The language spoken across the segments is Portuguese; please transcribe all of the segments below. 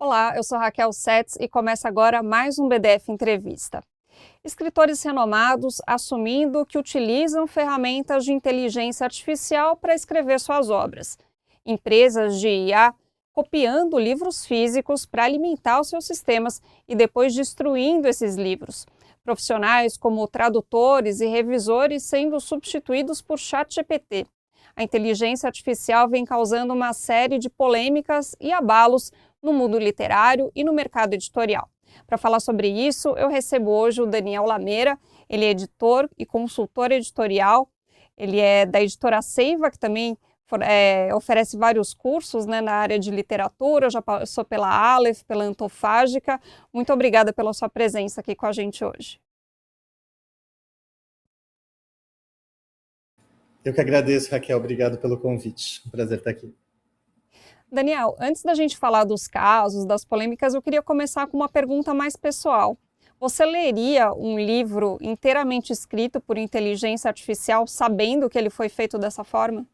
Olá, eu sou Raquel Setz e começa agora mais um BDF Entrevista. Escritores renomados assumindo que utilizam ferramentas de inteligência artificial para escrever suas obras. Empresas de IA copiando livros físicos para alimentar os seus sistemas e depois destruindo esses livros. Profissionais como tradutores e revisores sendo substituídos por ChatGPT. A inteligência artificial vem causando uma série de polêmicas e abalos no mundo literário e no mercado editorial. Para falar sobre isso, eu recebo hoje o Daniel Lameira. Ele é editor e consultor editorial. Ele é da editora Seiva, que também oferece vários cursos, né, na área de literatura. Já passou pela Aleph, pela Antofágica. Muito obrigada pela sua presença aqui com a gente hoje. Eu que agradeço, Raquel. Obrigado pelo convite. Um prazer estar aqui. Daniel, antes da gente falar dos casos, das polêmicas, eu queria começar com uma pergunta mais pessoal. Você leria um livro inteiramente escrito por inteligência artificial sabendo que ele foi feito dessa forma?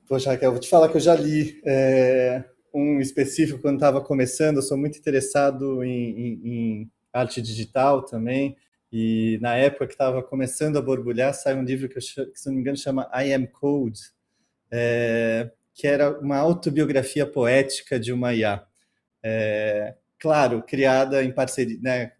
Poxa, Raquel, vou te falar que eu já li um específico quando estava começando. Eu sou muito interessado em arte digital também. E na época que estava começando a borbulhar, saiu um livro que, se não me engano, chama I Am Code, que era uma autobiografia poética de uma IA. Claro, criada em parceria, né,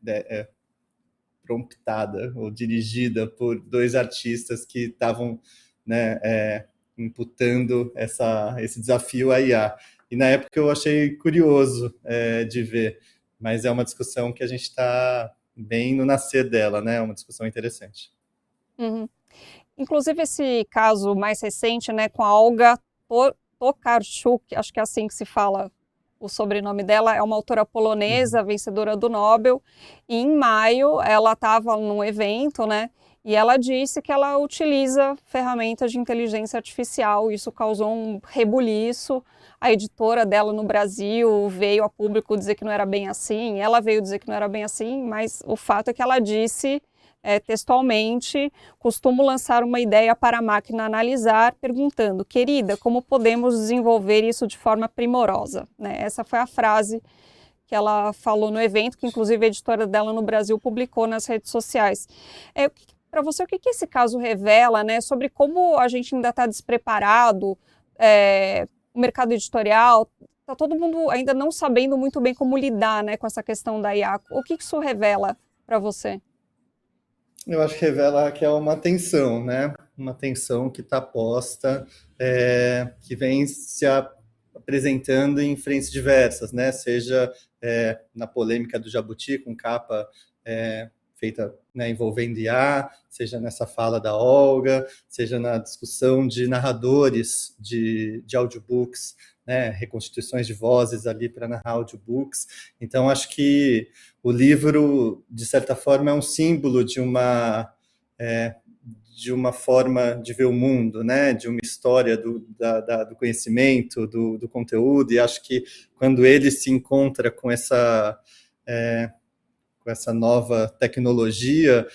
promptada ou dirigida por dois artistas que estavam, né, imputando esse desafio à IA. E na época eu achei curioso de ver, mas é uma discussão que a gente está bem no nascer dela, né? É uma discussão interessante. Uhum. Inclusive esse caso mais recente, né, com a Olga Tokarczuk, acho que é assim que se fala o sobrenome dela, é uma autora polonesa, vencedora do Nobel, e em maio ela estava num evento, né, e ela disse que ela utiliza ferramentas de inteligência artificial. Isso causou um rebuliço. A editora dela no Brasil veio a público dizer que não era bem assim, ela veio dizer que não era bem assim, mas o fato é que ela disse textualmente: costumo lançar uma ideia para a máquina analisar, perguntando, querida, como podemos desenvolver isso de forma primorosa? Né? Essa foi a frase que ela falou no evento, que inclusive a editora dela no Brasil publicou nas redes sociais. Para você, o que esse caso revela, né, sobre como a gente ainda está despreparado, o mercado editorial, está todo mundo ainda não sabendo muito bem como lidar, né, com essa questão da IA. O que isso revela para você? Eu acho que revela que é uma tensão, né? Uma tensão que está posta, que vem se apresentando em frentes diversas, né? Seja na polêmica do Jabuti com capa feita, né, envolvendo IA, seja nessa fala da Olga, seja na discussão de narradores de audiobooks, né, reconstituições de vozes ali para narrar audiobooks. Então, acho que o livro, de certa forma, é um símbolo de uma forma de ver o mundo, né? De uma história do conhecimento, do conteúdo, e acho que quando ele se encontra com essa nova tecnologia,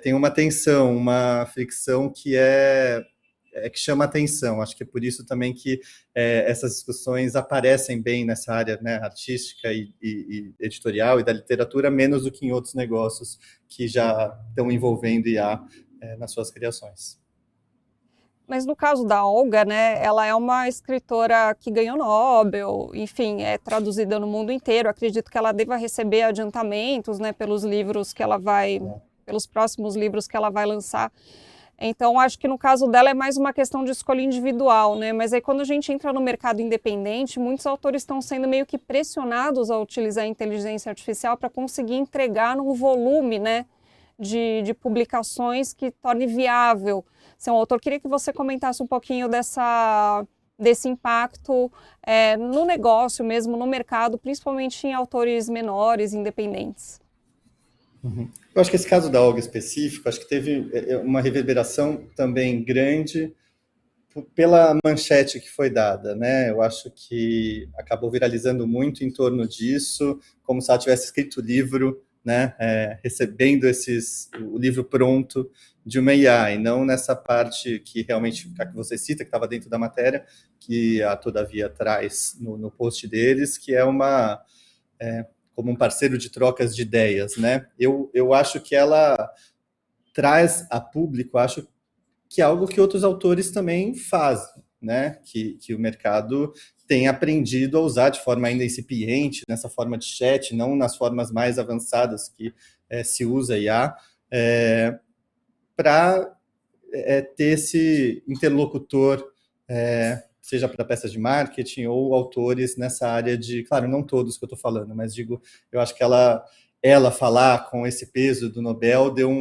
tem uma tensão, uma fricção que chama atenção. Acho que é por isso também que essas discussões aparecem bem nessa área, né, artística e editorial e da literatura, menos do que em outros negócios que já estão envolvendo IA nas suas criações. Mas no caso da Olga, né, ela é uma escritora que ganhou Nobel, enfim, é traduzida no mundo inteiro. Acredito que ela deva receber adiantamentos, né, pelos próximos livros que ela vai lançar. Então, acho que no caso dela é mais uma questão de escolha individual, né? Mas aí quando a gente entra no mercado independente, muitos autores estão sendo meio que pressionados a utilizar a inteligência artificial para conseguir entregar num volume, né, de publicações que torne viável ser um autor. Queria que você comentasse um pouquinho desse impacto no negócio mesmo, no mercado, principalmente em autores menores, independentes. Eu acho que esse caso da Olga específico, acho que teve uma reverberação também grande pela manchete que foi dada, né? Eu acho que acabou viralizando muito em torno disso, como se ela tivesse escrito o livro né, recebendo o livro pronto de uma IA, e não nessa parte que realmente que você cita, que estava dentro da matéria, que a Todavia traz no post deles, que é como um parceiro de trocas de ideias, né? Eu acho que ela traz a público, acho que é algo que outros autores também fazem, né? Que o mercado tem aprendido a usar de forma ainda incipiente, nessa forma de chat, não nas formas mais avançadas que se usa IA, para ter esse interlocutor, seja para peças de marketing ou autores nessa área de, claro, não todos que eu estou falando, mas digo, eu acho que ela falar com esse peso do Nobel deu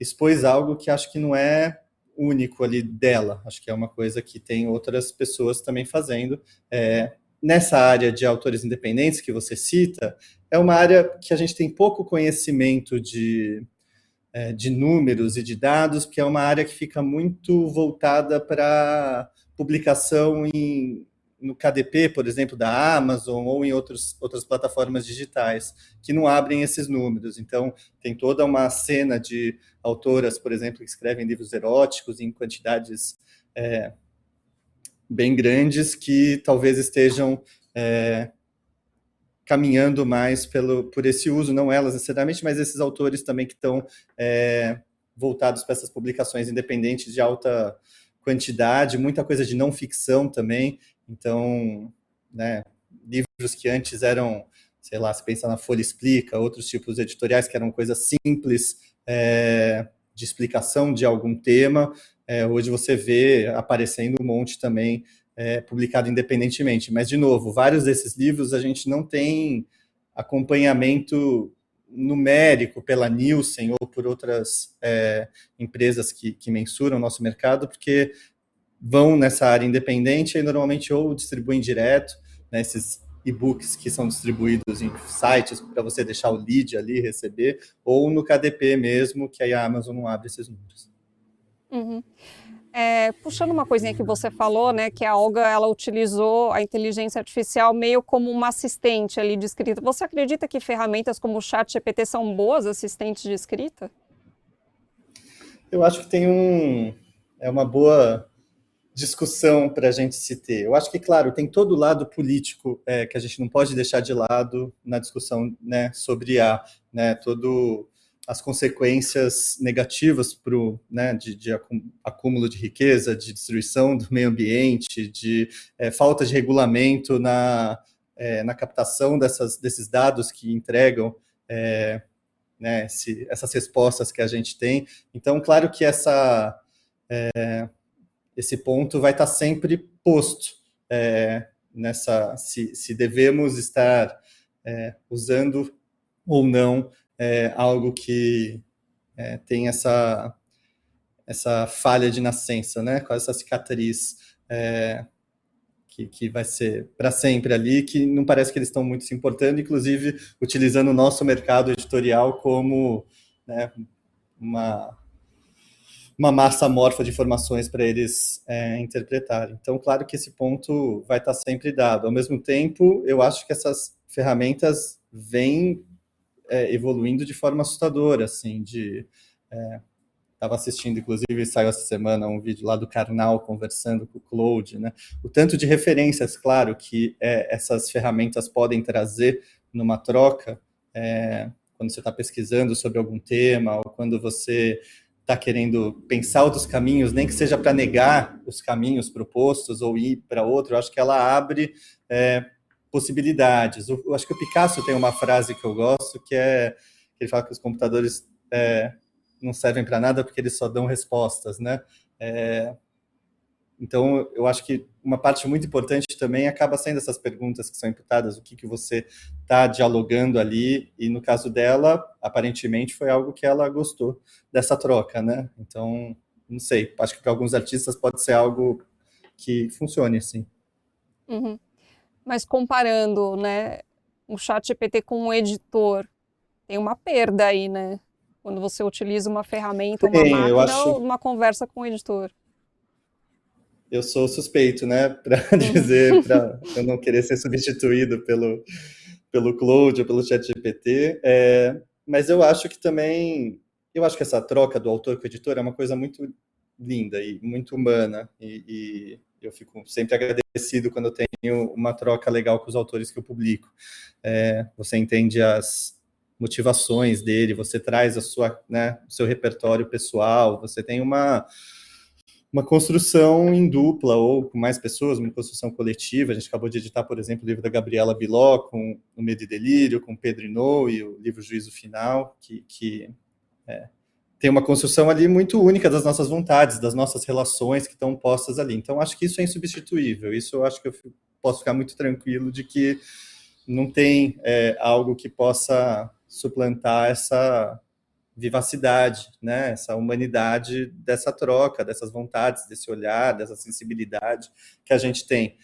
expôs algo que acho que não é único ali dela, acho que é uma coisa que tem outras pessoas também fazendo. Nessa área de autores independentes que você cita, é uma área que a gente tem pouco conhecimento de números e de dados, porque é uma área que fica muito voltada para publicação no KDP, por exemplo, da Amazon, ou em outras plataformas digitais, que não abrem esses números. Então, tem toda uma cena de autoras, por exemplo, que escrevem livros eróticos em quantidades bem grandes, que talvez estejam caminhando mais por esse uso, não elas necessariamente, mas esses autores também que estão voltados para essas publicações independentes de alta quantidade, muita coisa de não ficção também. Então, né, livros que antes eram, sei lá, se pensa na Folha Explica, outros tipos editoriais que eram coisas simples de explicação de algum tema, hoje você vê aparecendo um monte também publicado independentemente. Mas, de novo, vários desses livros a gente não tem acompanhamento numérico pela Nielsen ou por outras empresas que mensuram o nosso mercado, porque vão nessa área independente e normalmente ou distribuem direto, né, esses e-books que são distribuídos em sites para você deixar o lead ali, receber, ou no KDP mesmo, que aí a Amazon não abre esses números. Uhum. Puxando uma coisinha que você falou, né, que a Olga ela utilizou a inteligência artificial meio como uma assistente ali de escrita. Você acredita que ferramentas como o ChatGPT são boas assistentes de escrita? Eu acho que tem uma boa discussão para a gente se ter. Eu acho que, claro, tem todo o lado político que a gente não pode deixar de lado na discussão, né, sobre todo as consequências negativas de acúmulo de riqueza, de destruição do meio ambiente, de falta de regulamento na captação desses dados que entregam essas respostas que a gente tem. Então, claro que esse ponto vai estar sempre posto se devemos estar usando ou não algo que tem essa falha de nascença, né? Com essa cicatriz que vai ser para sempre ali, que não parece que eles estão muito se importando, inclusive utilizando o nosso mercado editorial como uma massa amorfa de informações para eles interpretarem. Então, claro que esse ponto vai estar sempre dado. Ao mesmo tempo, eu acho que essas ferramentas vêm evoluindo de forma assustadora, assim, estava assistindo, inclusive, saiu essa semana um vídeo lá do Karnal conversando com o Claude, né? O tanto de referências, claro, que essas ferramentas podem trazer numa troca, quando você está pesquisando sobre algum tema, ou quando você está querendo pensar outros caminhos, nem que seja para negar os caminhos propostos ou ir para outro, eu acho que ela abre possibilidades. Eu acho que o Picasso tem uma frase que eu gosto, que ele fala que os computadores não servem para nada porque eles só dão respostas, né? Então, eu acho que uma parte muito importante também acaba sendo essas perguntas que são imputadas, o que você está dialogando ali, e no caso dela, aparentemente foi algo que ela gostou dessa troca, né? Então, não sei, acho que para alguns artistas pode ser algo que funcione, assim. Uhum. Mas comparando, né, o ChatGPT com um editor, tem uma perda aí, né? Quando você utiliza uma ferramenta, uma Eu máquina, acho, ou uma conversa com o editor. eu sou suspeito, né, para Uhum. dizer, para eu não querer ser substituído pelo Claude ou pelo ChatGPT, mas eu acho que também, eu acho que essa troca do autor com o editor é uma coisa muito linda e muito humana, e eu fico sempre agradecido quando eu tenho uma troca legal com os autores que eu publico. Você entende as motivações dele, você traz a sua, né, o seu repertório pessoal, você tem uma construção em dupla ou com mais pessoas, uma construção coletiva. A gente acabou de editar, por exemplo, o livro da Gabriela Biló, com O Medo e Delírio, com Pedro Inou, e o livro Juízo Final, que tem uma construção ali muito única das nossas vontades, das nossas relações que estão postas ali. Então, acho que isso é insubstituível. Isso eu acho que eu posso ficar muito tranquilo de que não tem algo que possa suplantar essa vivacidade, né? Essa humanidade dessa troca, dessas vontades, desse olhar, dessa sensibilidade que a gente tem.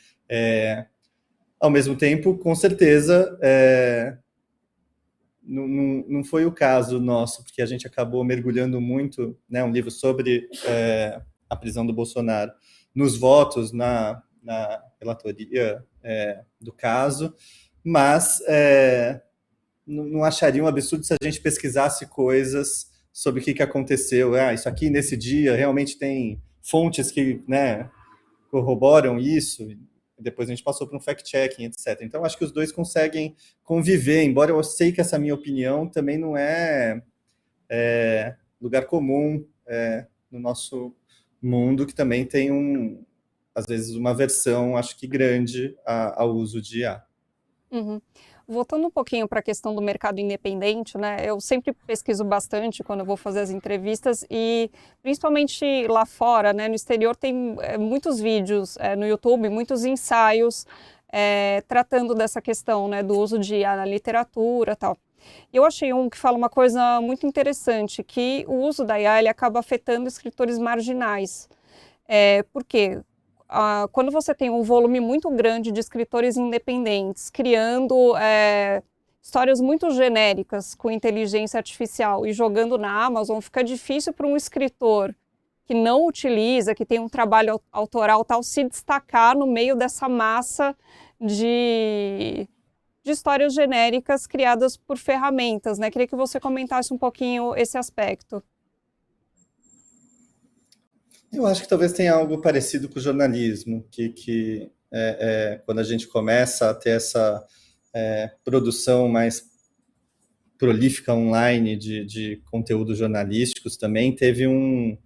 Ao mesmo tempo, com certeza, não foi o caso nosso, porque a gente acabou mergulhando muito, né? Um livro sobre a prisão do Bolsonaro, nos votos na relatoria do caso, mas não acharia um absurdo se a gente pesquisasse coisas sobre o que aconteceu. Isso aqui nesse dia realmente tem fontes que, né, corroboram isso. Depois a gente passou por um fact-checking, etc. Então, acho que os dois conseguem conviver, embora eu sei que essa minha opinião também não é lugar comum no nosso mundo, que também tem, às vezes, uma versão, acho que grande, ao uso de IA. Uhum. Voltando um pouquinho para a questão do mercado independente, né? Eu sempre pesquiso bastante quando eu vou fazer as entrevistas e principalmente lá fora, né? No exterior tem muitos vídeos no YouTube, muitos ensaios tratando dessa questão, né? Do uso de IA na literatura e tal. Eu achei um que fala uma coisa muito interessante, que o uso da IA ele acaba afetando escritores marginais. Por quê? Quando você tem um volume muito grande de escritores independentes criando histórias muito genéricas com inteligência artificial e jogando na Amazon, fica difícil para um escritor que não utiliza, que tem um trabalho autoral tal, se destacar no meio dessa massa de histórias genéricas criadas por ferramentas, né? Queria que você comentasse um pouquinho esse aspecto. Eu acho que talvez tenha algo parecido com o jornalismo, que quando a gente começa a ter essa produção mais prolífica online de conteúdos jornalísticos, também teve um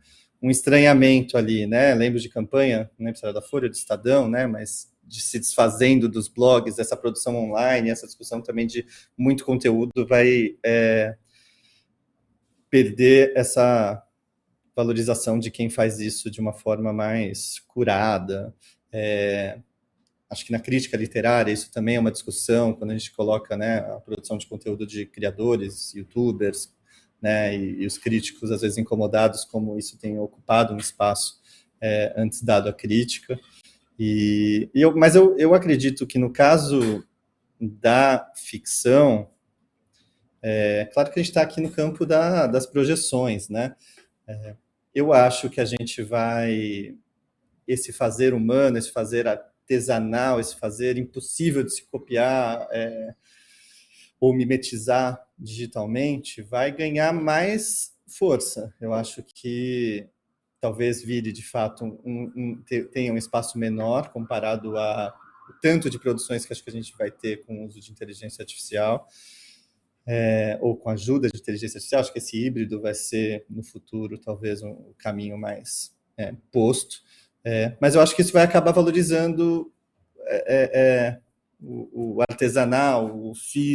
estranhamento ali, né? Lembro de campanha, não lembro se era da Folha, do Estadão, né? Mas de se desfazendo dos blogs, dessa produção online, essa discussão também de muito conteúdo vai perder essa valorização de quem faz isso de uma forma mais curada. Acho que na crítica literária isso também é uma discussão, quando a gente coloca, né, a produção de conteúdo de criadores, youtubers, né, e os críticos às vezes incomodados como isso tem ocupado um espaço antes dado à crítica. Mas eu acredito que no caso da ficção, claro que a gente está aqui no campo das projeções, né? Eu acho que a gente vai, esse fazer humano, esse fazer artesanal, esse fazer impossível de se copiar ou mimetizar digitalmente, vai ganhar mais força. Eu acho que talvez vire, de fato, tenha um espaço menor comparado a tanto de produções que acho que a gente vai ter com o uso de inteligência artificial, ou com a ajuda de inteligência artificial. Acho que esse híbrido vai ser, no futuro, talvez um caminho mais posto. Mas eu acho que isso vai acabar valorizando o artesanal,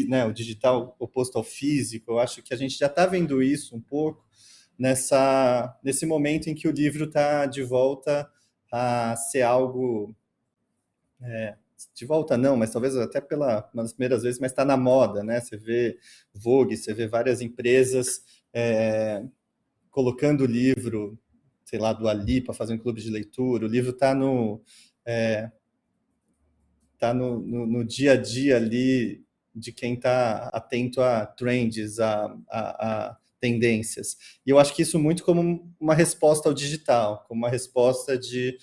né, o digital oposto ao físico. Eu acho que a gente já está vendo isso um pouco nesse momento em que o livro está de volta a ser algo... de volta não, mas talvez até nas primeiras vezes, mas está na moda, né? Você vê Vogue, você vê várias empresas colocando o livro, sei lá, do Ali para fazer um clube de leitura. O livro está no dia a dia ali de quem está atento a trends, a tendências. E eu acho que isso muito como uma resposta ao digital, como uma resposta de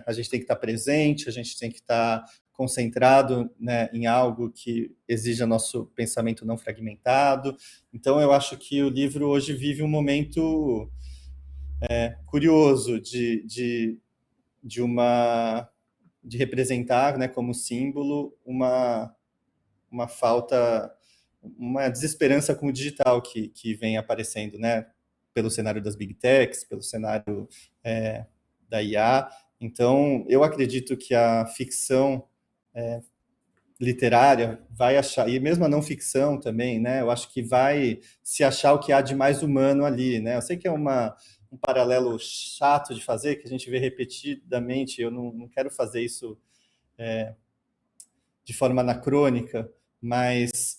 a gente tem que estar presente, a gente tem que estar concentrado, né, em algo que exija nosso pensamento não fragmentado. Então, eu acho que o livro hoje vive um momento curioso de representar, né, como símbolo uma falta, uma desesperança com o digital que vem aparecendo, né, pelo cenário das big techs, pelo cenário da IA. Então, eu acredito que a ficção literária vai achar, e mesmo a não ficção também, né? Eu acho que vai se achar o que há de mais humano ali, né? Eu sei que é um paralelo chato de fazer, que a gente vê repetidamente, eu não quero fazer isso de forma anacrônica, mas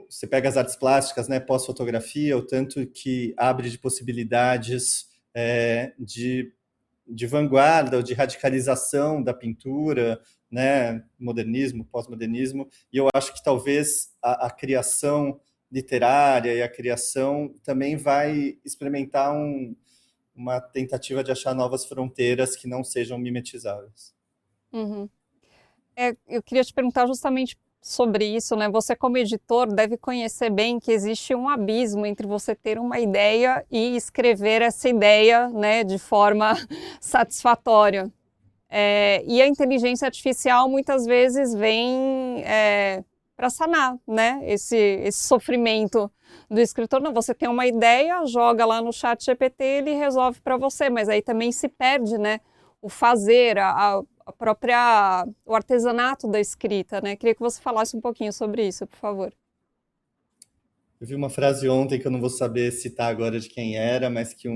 você pega as artes plásticas, né, pós-fotografia, o tanto que abre de possibilidades de vanguarda ou de radicalização da pintura, né, modernismo, pós-modernismo, e eu acho que talvez a criação literária e a criação também vai experimentar uma tentativa de achar novas fronteiras que não sejam mimetizáveis. Uhum. Eu queria te perguntar justamente sobre isso, né? Você, como editor, deve conhecer bem que existe um abismo entre você ter uma ideia e escrever essa ideia, né, de forma satisfatória. E a inteligência artificial muitas vezes vem para sanar, né, esse sofrimento do escritor. Não, você tem uma ideia, joga lá no chat GPT, ele resolve para você, mas aí também se perde, né, o fazer, o artesanato da escrita, né? Queria que você falasse um pouquinho sobre isso, por favor. Eu vi uma frase ontem que eu não vou saber citar agora de quem era, mas que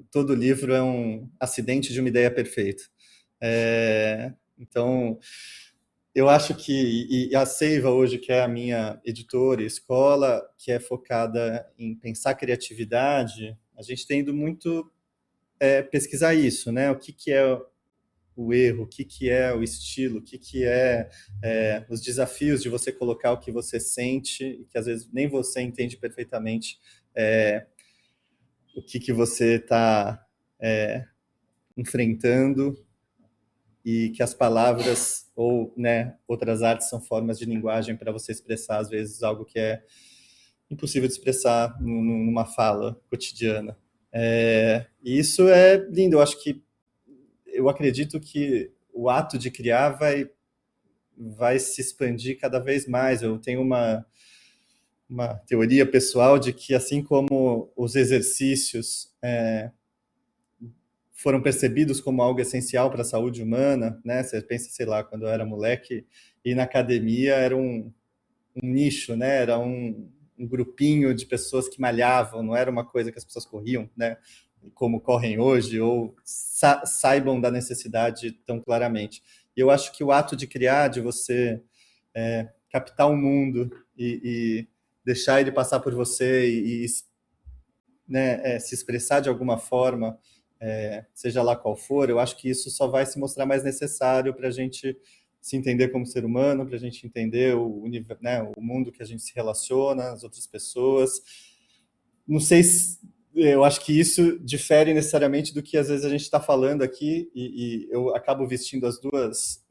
todo livro é um acidente de uma ideia perfeita. Então, eu acho que e a Seiva hoje, que é a minha editora e escola, que é focada em pensar criatividade, a gente tem ido muito pesquisar isso, né? O que é o erro, o que é o estilo, o que é os desafios de você colocar o que você sente e que às vezes nem você entende perfeitamente o que você está enfrentando e que as palavras ou, né, outras artes são formas de linguagem para você expressar às vezes algo que é impossível de expressar numa fala cotidiana. E isso é lindo. Eu acredito que o ato de criar vai se expandir cada vez mais. Eu tenho uma teoria pessoal de que, assim como os exercícios foram percebidos como algo essencial para a saúde humana, né? Você pensa, sei lá, quando eu era moleque, ir na academia era um nicho, né? Era um grupinho de pessoas que malhavam, não era uma coisa que as pessoas corriam, né? Como correm hoje, ou saibam da necessidade tão claramente. E eu acho que o ato de criar, de você captar o mundo e deixar ele passar por você né, se expressar de alguma forma, seja lá qual for, eu acho que isso só vai se mostrar mais necessário para a gente se entender como ser humano, para a gente entender né, o mundo que a gente se relaciona, as outras pessoas. Não sei se eu acho que isso difere necessariamente do que às vezes a gente está falando aqui, e eu acabo vestindo as duas,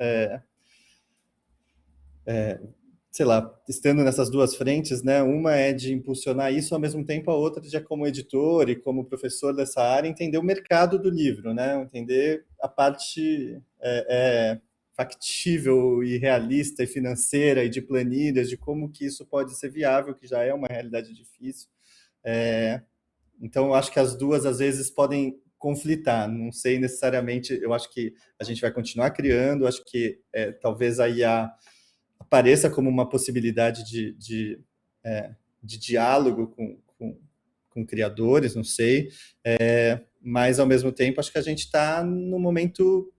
sei lá, estando nessas duas frentes, né? Uma é de impulsionar isso, ao mesmo tempo a outra de, como editor e como professor dessa área, entender o mercado do livro, né? Entender a parte factível e realista e financeira e de planilhas, de como que isso pode ser viável, que já é uma realidade difícil. Então, eu acho que as duas, às vezes, podem conflitar. Não sei necessariamente, eu acho que a gente vai continuar criando, acho que talvez a IA apareça como uma possibilidade de diálogo com criadores, não sei, mas, ao mesmo tempo, acho que a gente está num momento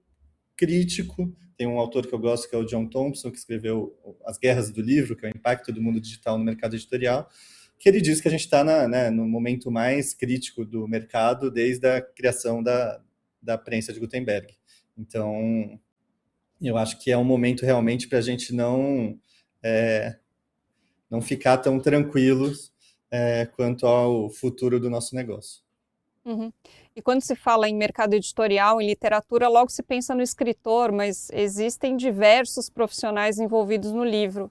crítico. Tem um autor que eu gosto, que é o John Thompson, que escreveu As Guerras do Livro, que é o impacto do mundo digital no mercado editorial, que ele diz que a gente está né, no momento mais crítico do mercado desde a criação da prensa de Gutenberg. Então, eu acho que é um momento realmente para a gente não ficar tão tranquilos quanto ao futuro do nosso negócio. Uhum. E quando se fala em mercado editorial, em literatura, logo se pensa no escritor, mas existem diversos profissionais envolvidos no livro.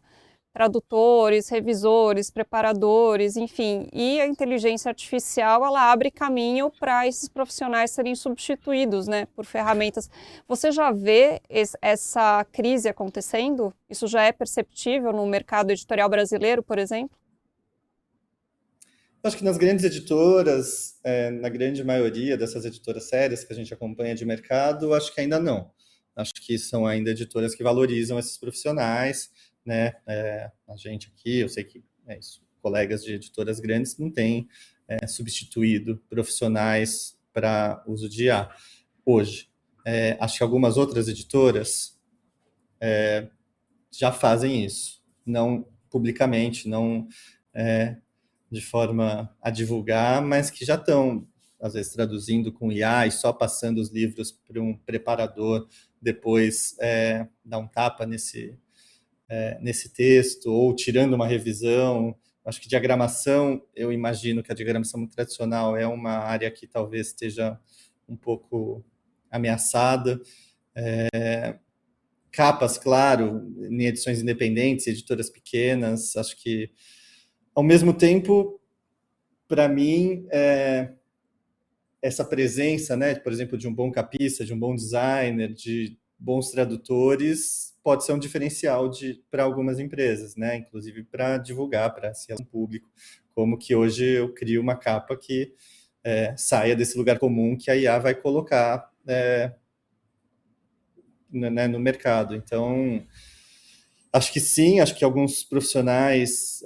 Tradutores, revisores, preparadores, enfim. E a inteligência artificial, ela abre caminho para esses profissionais serem substituídos, né, por ferramentas. Você já vê essa crise acontecendo? Isso já é perceptível no mercado editorial brasileiro, por exemplo? Acho que nas grandes editoras, na grande maioria dessas editoras sérias que a gente acompanha de mercado, acho que ainda não. Acho que são ainda editoras que valorizam esses profissionais, né? A gente aqui, eu sei que colegas de editoras grandes não têm substituído profissionais para uso de IA hoje. Acho que algumas outras editoras já fazem isso, não publicamente, não de forma a divulgar, mas que já estão, às vezes, traduzindo com IA e só passando os livros para um preparador, depois dar um tapa nesse texto, ou tirando uma revisão. Acho que diagramação, eu imagino que a diagramação tradicional é uma área que talvez esteja um pouco ameaçada. Capas, claro, em edições independentes, editoras pequenas, acho que ao mesmo tempo, para mim, essa presença, né, por exemplo, de um bom capista, de um bom designer, de bons tradutores, pode ser um diferencial para algumas empresas, né, inclusive para divulgar para esse público, como que hoje eu crio uma capa que saia desse lugar comum que a IA vai colocar né, no mercado. Então, acho que sim, acho que alguns profissionais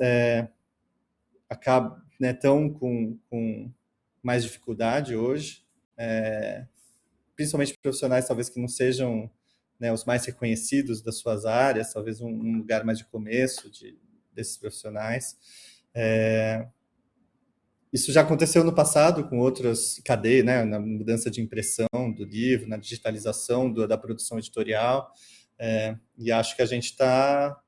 acabam, né, estão com mais dificuldade hoje, principalmente profissionais talvez que não sejam, né, os mais reconhecidos das suas áreas, talvez um lugar mais de começo desses profissionais. Isso já aconteceu no passado com outras cadeias, né, na mudança de impressão do livro, na digitalização da produção editorial, e acho que a gente está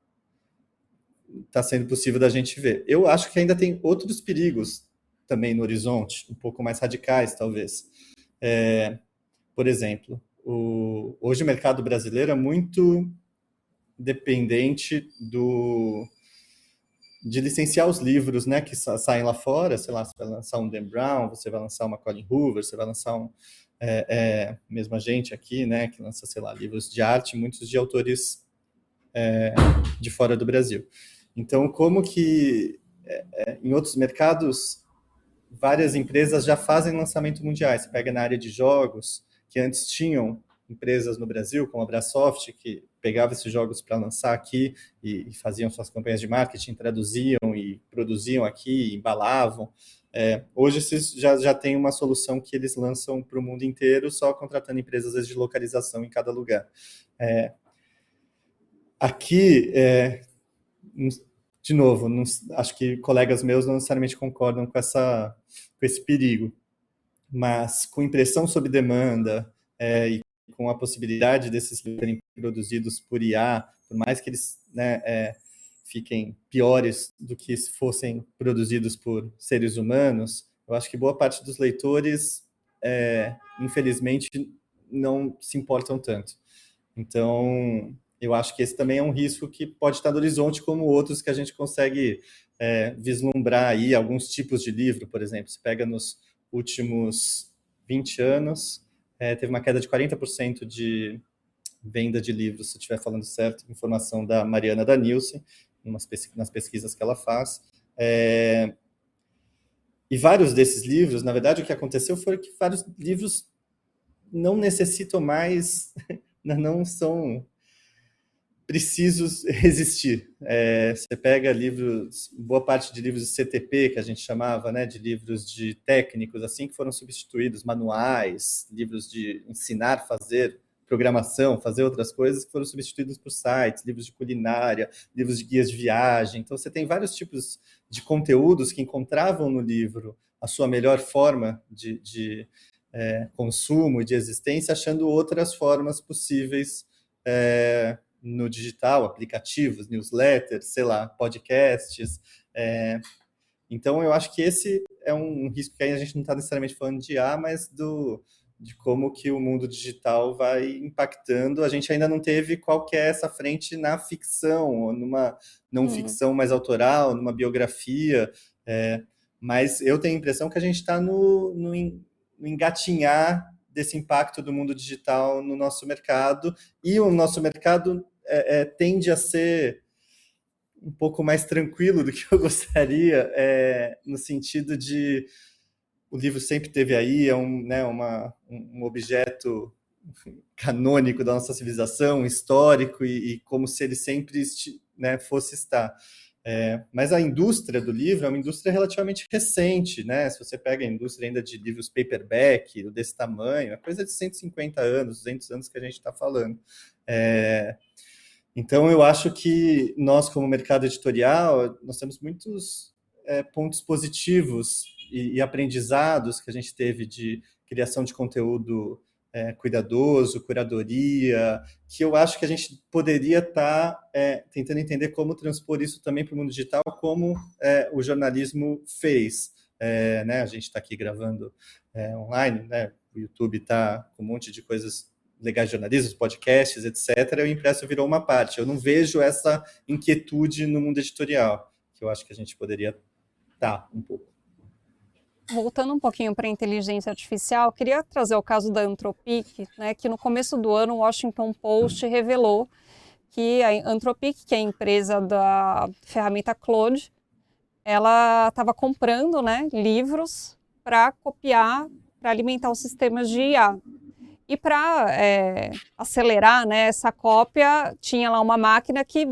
sendo possível da gente ver. Eu acho que ainda tem outros perigos também no horizonte, um pouco mais radicais, talvez. Por exemplo, hoje o mercado brasileiro é muito dependente de licenciar os livros, né, que saem lá fora. Sei lá, você vai lançar um Dan Brown, você vai lançar uma Colin Hoover, você vai lançar mesmo a gente aqui, né, que lança, sei lá, livros de arte, muitos de autores de fora do Brasil. Então, como que em outros mercados várias empresas já fazem lançamento mundiais? Você pega na área de jogos, que antes tinham empresas no Brasil, como a Brasoft, que pegava esses jogos para lançar aqui e faziam suas campanhas de marketing, traduziam e produziam aqui, embalavam. Hoje vocês já tem uma solução que eles lançam para o mundo inteiro, só contratando empresas, às vezes, de localização em cada lugar. Aqui, de novo, acho que colegas meus não necessariamente concordam com esse perigo, mas com impressão sob demanda e com a possibilidade desses livros serem produzidos por IA, por mais que eles, né, fiquem piores do que se fossem produzidos por seres humanos, eu acho que boa parte dos leitores, infelizmente, não se importam tanto. Então, eu acho que esse também é um risco que pode estar no horizonte, como outros que a gente consegue vislumbrar aí, alguns tipos de livro, por exemplo. Você pega nos últimos 20 anos, teve uma queda de 40% de venda de livros, se eu estiver falando certo, informação da Mariana da Nielsen, nas pesquisas que ela faz. E vários desses livros, na verdade, o que aconteceu foi que vários livros não necessitam mais, não são precisos existir. Você pega livros, boa parte de livros de CTP, que a gente chamava, né, de livros de técnicos, assim, que foram substituídos, manuais, livros de ensinar, fazer programação, fazer outras coisas, que foram substituídos por sites, livros de culinária, livros de guias de viagem. Então, você tem vários tipos de conteúdos que encontravam no livro a sua melhor forma de consumo e de existência, achando outras formas possíveis no digital, aplicativos, newsletters, sei lá, podcasts, Então, eu acho que esse é um risco que aí a gente não está necessariamente falando de IA, mas de como que o mundo digital vai impactando. A gente ainda não teve qual que é essa frente na ficção, ou numa não ficção mais autoral, numa biografia, mas eu tenho a impressão que a gente está no engatinhar desse impacto do mundo digital no nosso mercado, e o nosso mercado tende a ser um pouco mais tranquilo do que eu gostaria, no sentido de o livro sempre teve aí, um objeto canônico da nossa civilização, histórico, e como se ele sempre fosse estar. Mas a indústria do livro é uma indústria relativamente recente, né? Se você pega a indústria ainda de livros paperback, desse tamanho, é coisa de 150 anos, 200 anos que a gente está falando. Então, eu acho que nós, como mercado editorial, nós temos muitos pontos positivos e aprendizados que a gente teve de criação de conteúdo cuidadoso, curadoria, que eu acho que a gente poderia estar tentando entender como transpor isso também para o mundo digital, como o jornalismo fez. A gente está aqui gravando online, né? O YouTube está com um monte de coisas legais de jornalismo, podcasts, etc., o impresso virou uma parte. Eu não vejo essa inquietude no mundo editorial, que eu acho que a gente poderia estar um pouco. Voltando um pouquinho para a inteligência artificial, queria trazer o caso da Anthropic, né, que no começo do ano o Washington Post revelou que a Anthropic, que é a empresa da ferramenta Claude, ela estava comprando, né, livros para copiar, para alimentar os sistemas de IA. E para acelerar, né, essa cópia, tinha lá uma máquina que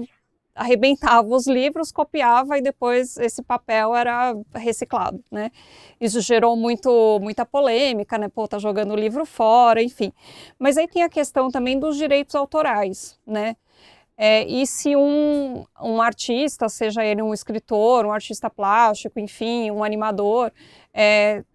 arrebentava os livros, copiava e depois esse papel era reciclado, né? Isso gerou muita polêmica, né? Pô, tá jogando o livro fora, enfim. Mas aí tem a questão também dos direitos autorais, né? E se um artista, seja ele um escritor, um artista plástico, enfim, um animador,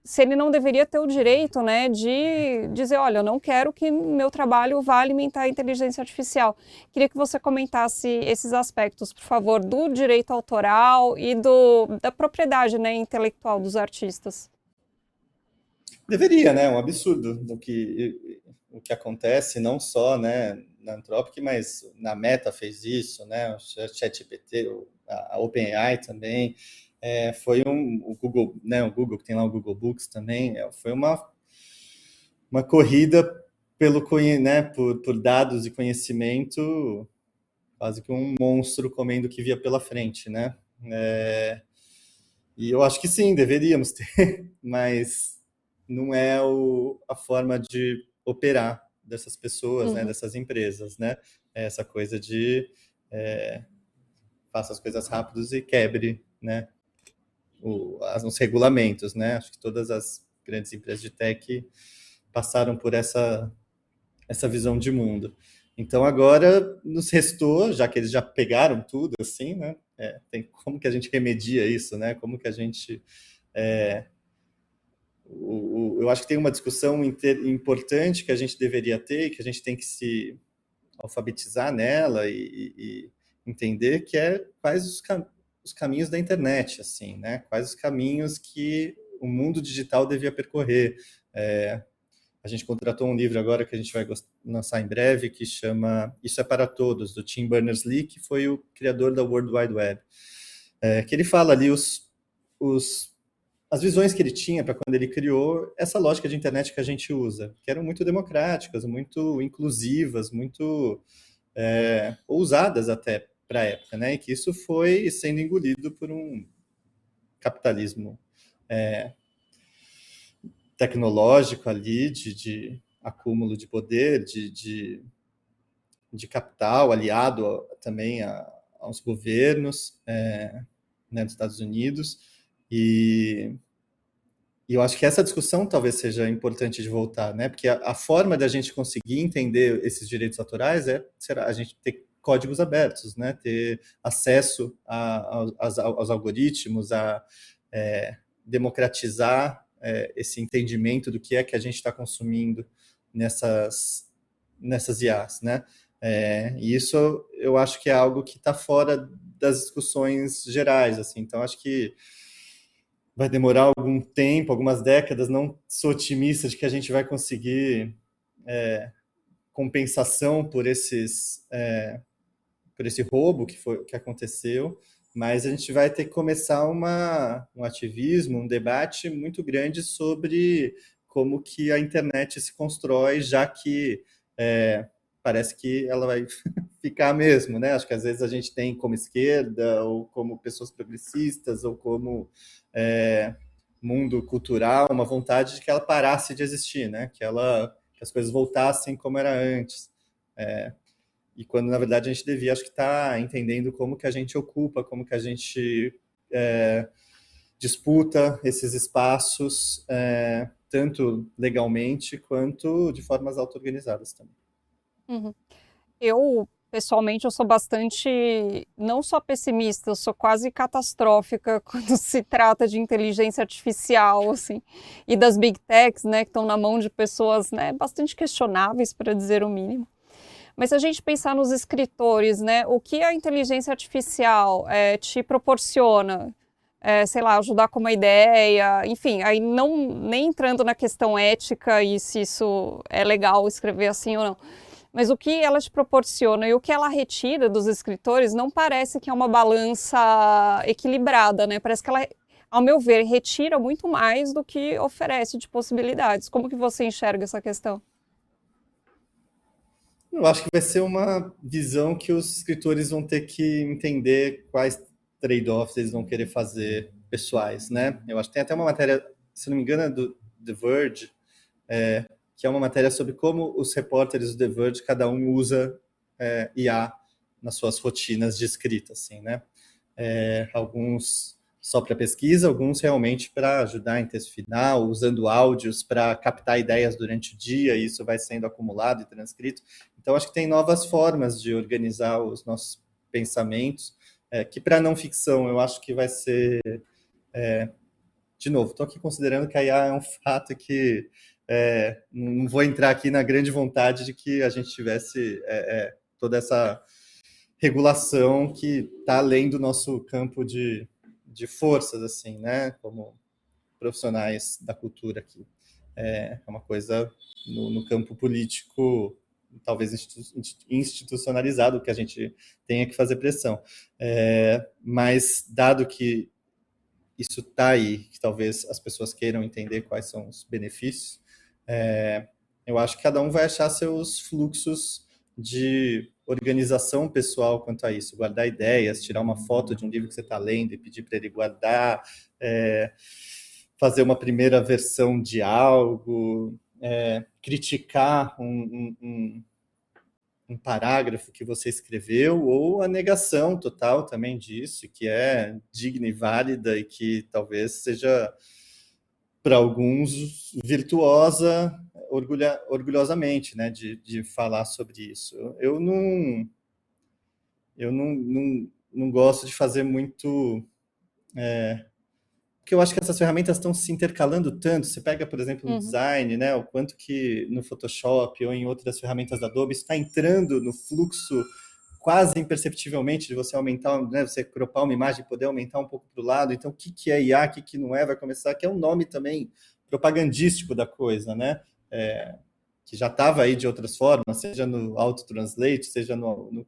se ele não deveria ter o direito, né, de dizer, olha, eu não quero que meu trabalho vá alimentar a inteligência artificial. Queria que você comentasse esses aspectos, por favor, do direito autoral e da propriedade, né, intelectual dos artistas. Deveria, né? Um absurdo o que acontece, não só, né, na Anthropic, mas na Meta fez isso, né? O ChatGPT, a OpenAI também, foi o Google, né? O Google que tem lá o Google Books também, foi uma corrida né, por dados e conhecimento, quase que um monstro comendo o que via pela frente, né? E eu acho que sim, deveríamos ter, mas não é a forma de operar dessas pessoas, né, dessas empresas, né? Essa coisa de faça as coisas rápidos e quebre, né, os regulamentos, né? Acho que todas as grandes empresas de tech passaram por essa visão de mundo. Então agora nos restou, já que eles já pegaram tudo, assim, né? Tem como que a gente remedia isso, né? Como que a gente eu acho que tem uma discussão importante que a gente deveria ter, que a gente tem que se alfabetizar nela e entender, que quais os caminhos da internet, assim, né? Quais os caminhos que o mundo digital devia percorrer. A gente contratou um livro agora que a gente vai lançar em breve, que chama Isso é para Todos, do Tim Berners-Lee, que foi o criador da World Wide Web. Que ele fala ali as visões que ele tinha para quando ele criou essa lógica de internet que a gente usa, que eram muito democráticas, muito inclusivas, muito ousadas até para a época, né? E que isso foi sendo engolido por um capitalismo tecnológico ali, de acúmulo de poder, de capital, aliado também aos governos, né, dos Estados Unidos. E eu acho que essa discussão talvez seja importante de voltar, né? Porque a forma da gente conseguir entender esses direitos autorais será a gente ter códigos abertos, né? Ter acesso aos algoritmos, a democratizar esse entendimento do que é que a gente está consumindo nessas IAs, né? E isso eu acho que é algo que está fora das discussões gerais, assim. Então acho que vai demorar algum tempo, algumas décadas, não sou otimista de que a gente vai conseguir compensação por esse roubo que aconteceu, mas a gente vai ter que começar um ativismo, um debate muito grande sobre como que a internet se constrói, já que parece que ela vai ficar mesmo, né? Acho que às vezes a gente tem como esquerda, ou como pessoas progressistas, ou como mundo cultural, uma vontade de que ela parasse de existir, né? Que as coisas voltassem como era antes. E quando, na verdade, a gente devia, acho que estar entendendo como que a gente ocupa, como que a gente disputa esses espaços, tanto legalmente quanto de formas auto-organizadas também. Uhum. Pessoalmente, eu sou bastante, não só pessimista, eu sou quase catastrófica quando se trata de inteligência artificial, assim, e das big techs, né, que estão na mão de pessoas, né, bastante questionáveis, para dizer o mínimo. Mas se a gente pensar nos escritores, né, o que a inteligência artificial te proporciona, sei lá, ajudar com uma ideia, enfim, aí não nem entrando na questão ética e se isso é legal escrever assim ou não, mas o que ela te proporciona e o que ela retira dos escritores não parece que é uma balança equilibrada, né? Parece que ela, ao meu ver, retira muito mais do que oferece de possibilidades. Como que você enxerga essa questão? Eu acho que vai ser uma visão que os escritores vão ter que entender quais trade-offs eles vão querer fazer pessoais, né? Eu acho que tem até uma matéria, se não me engano, é do The Verge, que é uma matéria sobre como os repórteres do The Verge, cada um usa IA nas suas rotinas de escrita, assim, né? Alguns só para pesquisa, alguns realmente para ajudar em texto final, usando áudios para captar ideias durante o dia, e isso vai sendo acumulado e transcrito. Então, acho que tem novas formas de organizar os nossos pensamentos, que para não ficção eu acho que vai ser. De novo, estou aqui considerando que a IA é um fato que não vou entrar aqui na grande vontade de que a gente tivesse toda essa regulação que está além do nosso campo de forças, assim, né? Como profissionais da cultura aqui. É uma coisa no campo político, talvez institucionalizado, que a gente tenha que fazer pressão. Mas, dado que isso está aí, que talvez as pessoas queiram entender quais são os benefícios, eu acho que cada um vai achar seus fluxos de organização pessoal quanto a isso, guardar ideias, tirar uma foto de um livro que você está lendo e pedir para ele guardar, fazer uma primeira versão de algo, criticar um parágrafo que você escreveu, ou a negação total também disso, que é digna e válida e que talvez seja, para alguns, virtuosa, orgulhosamente, né, de falar sobre isso. Eu não gosto de fazer muito, porque eu acho que essas ferramentas estão se intercalando tanto. Você pega, por exemplo, no Uhum. design, né, o quanto que no Photoshop ou em outras ferramentas da Adobe está entrando no fluxo quase imperceptivelmente de você aumentar, né, você cropar uma imagem e poder aumentar um pouco para o lado. Então, o que é IA, o que não é, vai começar, que é um nome também propagandístico da coisa, né? Que já estava aí de outras formas, seja no auto-translate, seja no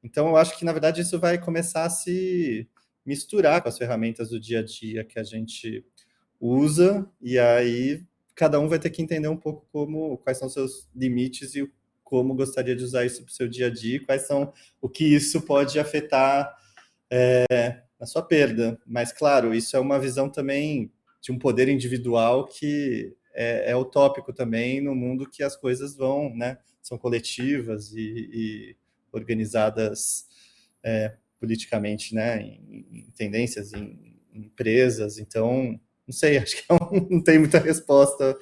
então, eu acho que, na verdade, isso vai começar a se misturar com as ferramentas do dia a dia que a gente usa, e aí cada um vai ter que entender um pouco quais são os seus limites e como gostaria de usar isso para o seu dia a dia, e quais são o que isso pode afetar na sua perda. Mas, claro, isso é uma visão também de um poder individual que é utópico também no mundo que as coisas vão, né, são coletivas e organizadas politicamente, né, em tendências, em empresas. Então, não sei, acho que não tem muita resposta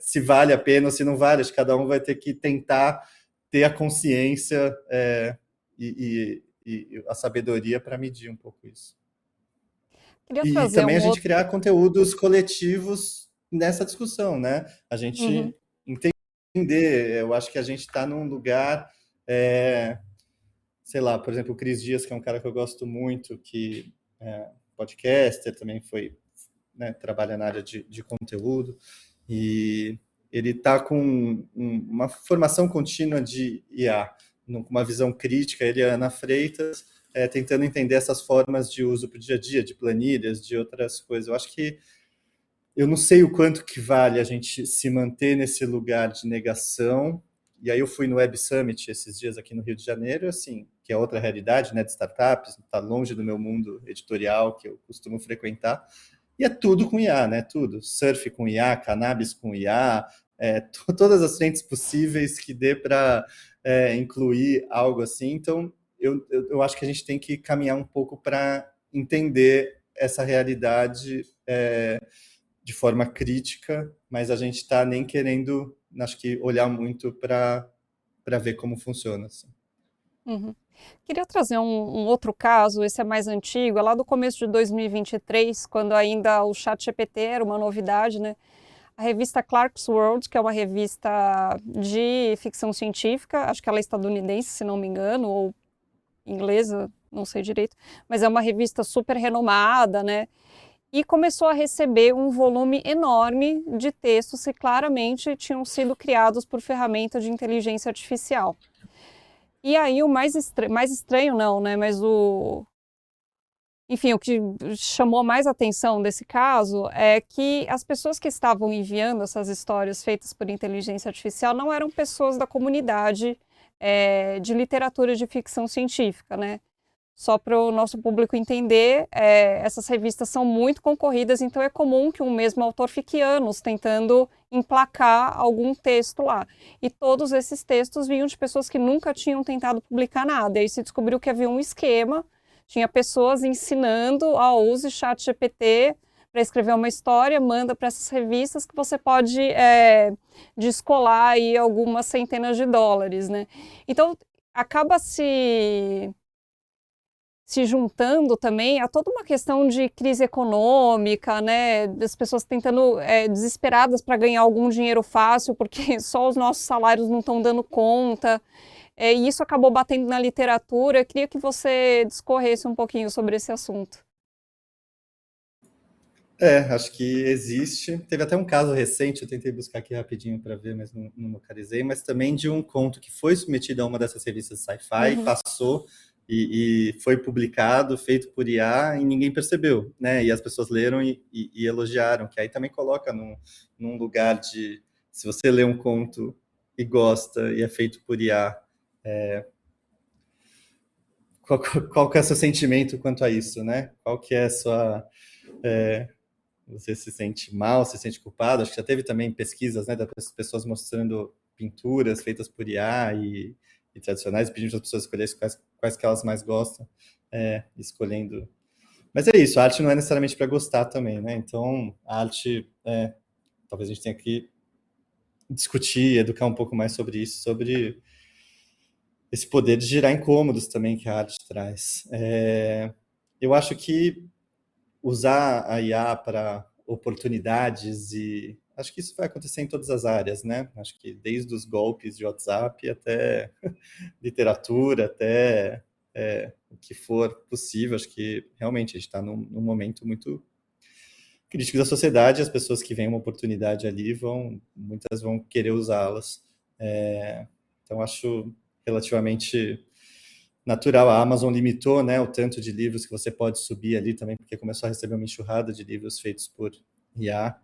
se vale a pena ou se não vale. Acho que cada um vai ter que tentar ter a consciência e a sabedoria para medir um pouco isso. Queria E trazer também um a gente outro. criar conteúdos coletivos nessa discussão, né? A Uhum. gente entender, eu acho que a gente está num lugar, sei lá, por exemplo, o Cris Dias, que é um cara que eu gosto muito, que podcaster, também foi, né, trabalha na área de conteúdo, e ele está com uma formação contínua de IA, com uma visão crítica, ele e a Ana Freitas, tentando entender essas formas de uso para o dia a dia, de planilhas, de outras coisas. Eu acho que eu não sei o quanto que vale a gente se manter nesse lugar de negação. E aí eu fui no Web Summit esses dias aqui no Rio de Janeiro, assim, que é outra realidade, né, de startups, está longe do meu mundo editorial que eu costumo frequentar. E é tudo com IA, né? Tudo. Surf com IA, cannabis com IA, todas as frentes possíveis que dê para incluir algo assim. Então, eu acho que a gente tem que caminhar um pouco para entender essa realidade de forma crítica, mas a gente está nem querendo, acho que, olhar muito para ver como funciona. Assim. Uhum. Queria trazer um outro caso, esse é mais antigo, é lá do começo de 2023, quando ainda o ChatGPT era uma novidade, né? A revista Clark's World, que é uma revista de ficção científica, acho que ela é estadunidense, se não me engano, ou inglesa, não sei direito, mas é uma revista super renomada, né? E começou a receber um volume enorme de textos que claramente tinham sido criados por ferramenta de inteligência artificial. E aí o mais estranho não, né? Mas enfim, o que chamou mais atenção desse caso é que as pessoas que estavam enviando essas histórias feitas por inteligência artificial não eram pessoas da comunidade de literatura de ficção científica, né? Só para o nosso público entender, essas revistas são muito concorridas, então é comum que um mesmo autor fique anos tentando emplacar algum texto lá. E todos esses textos vinham de pessoas que nunca tinham tentado publicar nada. E aí se descobriu que havia um esquema, tinha pessoas ensinando, use ChatGPT para escrever uma história, manda para essas revistas que você pode descolar aí algumas centenas de dólares, né? Então, acaba se juntando também a toda uma questão de crise econômica, né, das pessoas tentando, desesperadas para ganhar algum dinheiro fácil, porque só os nossos salários não estão dando conta, e isso acabou batendo na literatura. Eu queria que você discorresse um pouquinho sobre esse assunto. Acho que existe. Teve até um caso recente, eu tentei buscar aqui rapidinho para ver, mas não localizei, mas também de um conto que foi submetido a uma dessas revistas sci-fi, passou e foi publicado, feito por IA, e ninguém percebeu, né? E as pessoas leram e elogiaram, que aí também coloca num lugar de, se você lê um conto e gosta e é feito por IA, qual que é o seu sentimento quanto a isso, né? Qual que é a sua... você se sente mal, se sente culpado? Acho que já teve também pesquisas, né, das pessoas mostrando pinturas feitas por IA e tradicionais, pedindo para as pessoas escolherem quais que elas mais gostam, escolhendo. Mas é isso, a arte não é necessariamente para gostar também, né? Então, a arte, talvez a gente tenha que discutir, educar um pouco mais sobre isso, sobre esse poder de gerar incômodos também que a arte traz. Eu acho que usar a IA para oportunidades e acho que isso vai acontecer em todas as áreas, né? Acho que desde os golpes de WhatsApp até literatura, até o que for possível. Acho que realmente a gente está num momento muito crítico da sociedade. As pessoas que veem uma oportunidade ali muitas vão querer usá-las. Então acho relativamente natural. A Amazon limitou, né, o tanto de livros que você pode subir ali também, porque começou a receber uma enxurrada de livros feitos por IA.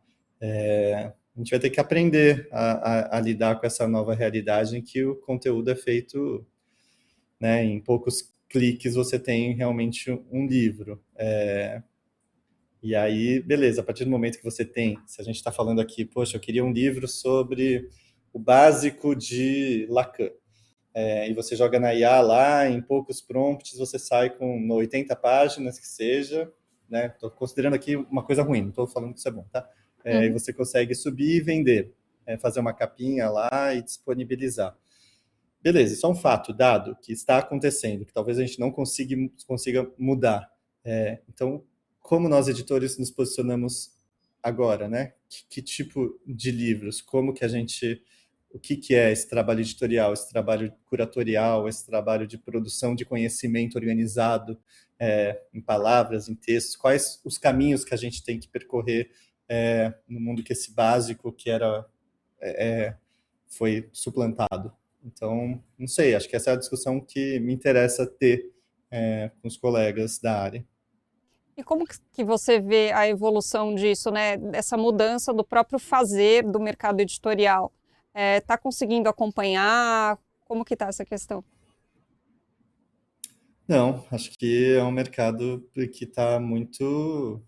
A gente vai ter que aprender a lidar com essa nova realidade em que o conteúdo é feito, né, em poucos cliques você tem realmente um livro. E aí, beleza, a partir do momento que você tem, se a gente está falando aqui, poxa, eu queria um livro sobre o básico de Lacan. E você joga na IA lá, em poucos prompts, você sai com 80 páginas que seja, né? Estou considerando aqui uma coisa ruim, não estou falando que isso é bom, tá? E você consegue subir e vender, fazer uma capinha lá e disponibilizar. Beleza, isso é um fato dado que está acontecendo, que talvez a gente não consiga mudar. Então, como nós editores nos posicionamos agora, né? Que tipo de livros? Como que a gente o que é esse trabalho editorial, esse trabalho curatorial, esse trabalho de produção de conhecimento organizado, em palavras, em textos, quais os caminhos que a gente tem que percorrer no mundo que esse básico que era foi suplantado. Então, não sei, acho que essa é a discussão que me interessa ter com os colegas da área. E como que você vê a evolução disso, né? Dessa mudança do próprio fazer do mercado editorial? Está conseguindo acompanhar? Como que está essa questão? Não, acho que é um mercado que está muito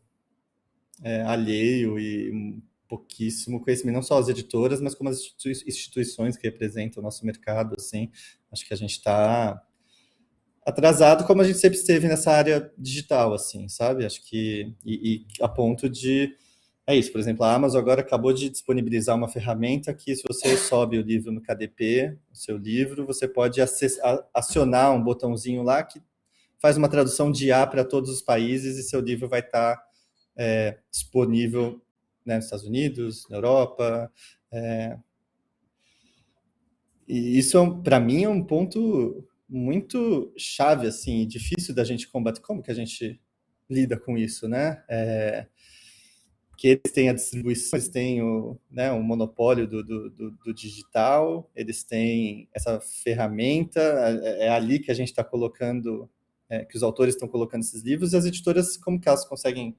alheio e pouquíssimo conhecimento, não só as editoras, mas como as instituições que representam o nosso mercado, assim. Acho que a gente está atrasado como a gente sempre esteve nessa área digital, assim, sabe? Acho que, e a ponto de, é isso, por exemplo, a Amazon agora acabou de disponibilizar uma ferramenta que se você sobe o livro no KDP, o seu livro, você pode acionar um botãozinho lá que faz uma tradução de IA para todos os países e seu livro vai estar disponível, né, nos Estados Unidos, na Europa. E isso, para mim, é um ponto muito chave, assim, difícil da gente combater. Como que a gente lida com isso, né? Que eles têm a distribuição, eles têm né, o monopólio do digital, eles têm essa ferramenta, é ali que a gente está colocando, que os autores estão colocando esses livros, e as editoras, como que elas conseguem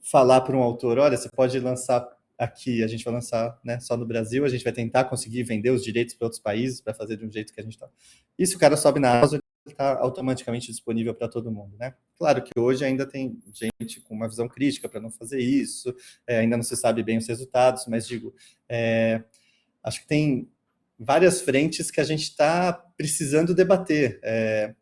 falar para um autor, olha, você pode lançar aqui, a gente vai lançar, né, só no Brasil, a gente vai tentar conseguir vender os direitos para outros países, para fazer de um jeito que a gente está. Isso o cara sobe na Amazon, está automaticamente disponível para todo mundo, né? Claro que hoje ainda tem gente com uma visão crítica para não fazer isso, ainda não se sabe bem os resultados, mas digo, acho que tem várias frentes que a gente está precisando debater.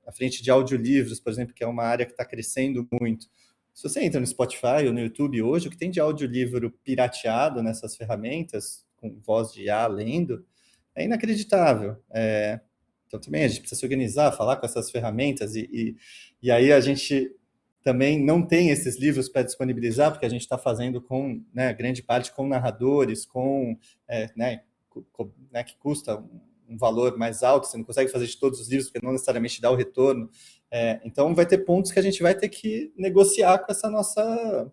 A frente de audiolivros, por exemplo, que é uma área que está crescendo muito. Se você entra no Spotify ou no YouTube hoje, o que tem de audiolivro pirateado nessas ferramentas, com voz de IA lendo, é inacreditável. Então, também a gente precisa se organizar, falar com essas ferramentas, e aí a gente também não tem esses livros para disponibilizar, porque a gente está fazendo com, né, grande parte com narradores, com, né, que custa um valor mais alto, você não consegue fazer de todos os livros, porque não necessariamente dá o retorno. Então, vai ter pontos que a gente vai ter que negociar com essa nossa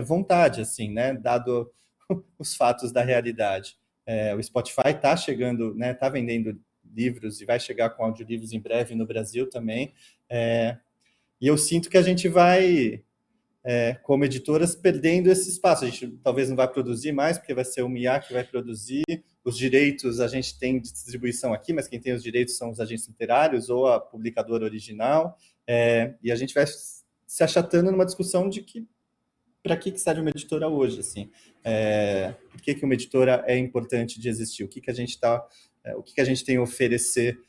vontade, assim, né, dado os fatos da realidade. O Spotify está chegando, né, está vendendo livros e vai chegar com audiolivros em breve no Brasil também. E eu sinto que a gente vai, como editoras, perdendo esse espaço. A gente talvez não vai produzir mais, porque vai ser o MIA que vai produzir. Os direitos a gente tem de distribuição aqui, mas quem tem os direitos são os agentes literários ou a publicadora original. E a gente vai se achatando numa discussão de que para que serve uma editora hoje, assim? Por que uma editora é importante de existir? O que a gente tem a oferecer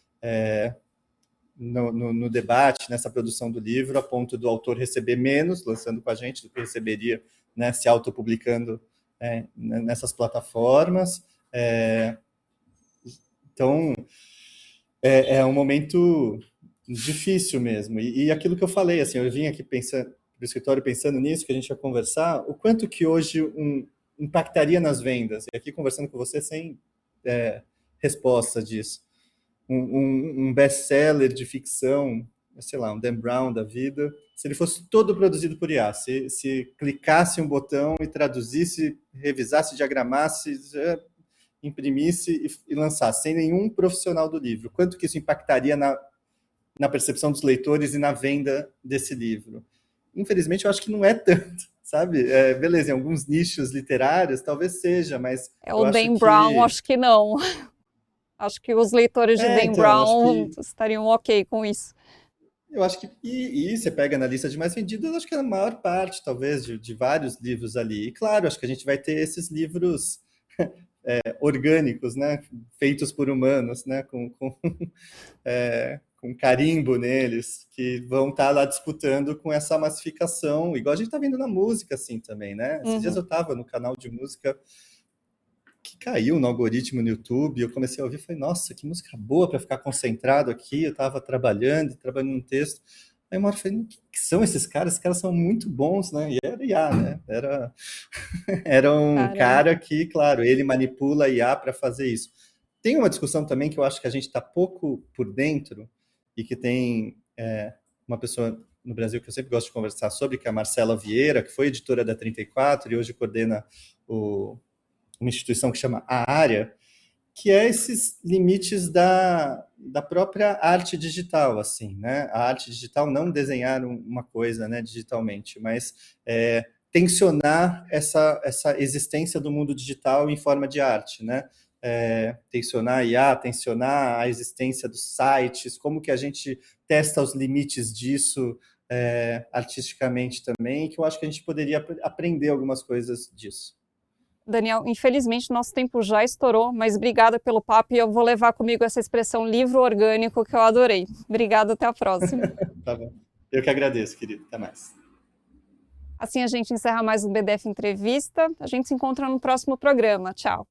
no debate, nessa produção do livro, a ponto do autor receber menos, lançando com a gente, do que receberia, né, se autopublicando nessas plataformas. Então, é um momento difícil mesmo. E aquilo que eu falei, assim, eu vim aqui pensando do escritório pensando nisso, que a gente ia conversar, o quanto que hoje impactaria nas vendas, e aqui conversando com você sem resposta disso. Um best-seller de ficção, sei lá, um Dan Brown da vida, se ele fosse todo produzido por IA, se clicasse um botão e traduzisse, revisasse, diagramasse, imprimisse e lançasse, sem nenhum profissional do livro, quanto que isso impactaria na percepção dos leitores e na venda desse livro? Infelizmente, eu acho que não é tanto, sabe? Beleza, em alguns nichos literários talvez seja, mas o Dan Brown, acho que não. Acho que os leitores de Dan Brown estariam ok com isso. Eu acho que, e você pega na lista de mais vendidos, acho que é a maior parte, talvez, de vários livros ali. E claro, acho que a gente vai ter esses livros orgânicos, né? Feitos por humanos, né? Com carimbo neles, que vão estar lá disputando com essa massificação, igual a gente está vendo na música, assim, também, né? Esses dias eu estava no canal de música que caiu no algoritmo no YouTube, eu comecei a ouvir e falei, nossa, que música boa para ficar concentrado aqui, eu estava trabalhando num texto, Aí uma hora eu falei, o que são esses caras? Esses caras são muito bons, né? E era IA, né? Era um Caramba. cara que, claro, ele manipula a IA para fazer isso. Tem uma discussão também que eu acho que a gente está pouco por dentro e que tem uma pessoa no Brasil que eu sempre gosto de conversar sobre, que é a Marcela Vieira, que foi editora da 34 e hoje coordena uma instituição que chama A Área, que é esses limites da própria arte digital, assim, né? A arte digital não desenhar uma coisa, né, digitalmente, mas tensionar essa existência do mundo digital em forma de arte, né? Tensionar a IA, tensionar a existência dos sites, como que a gente testa os limites disso artisticamente também, que eu acho que a gente poderia aprender algumas coisas disso. Daniel, infelizmente nosso tempo já estourou, mas obrigada pelo papo e eu vou levar comigo essa expressão livro orgânico que eu adorei. Obrigada, até a próxima. Tá bom. Eu que agradeço, querido. Até mais. Assim a gente encerra mais um BDF Entrevista. A gente se encontra no próximo programa. Tchau.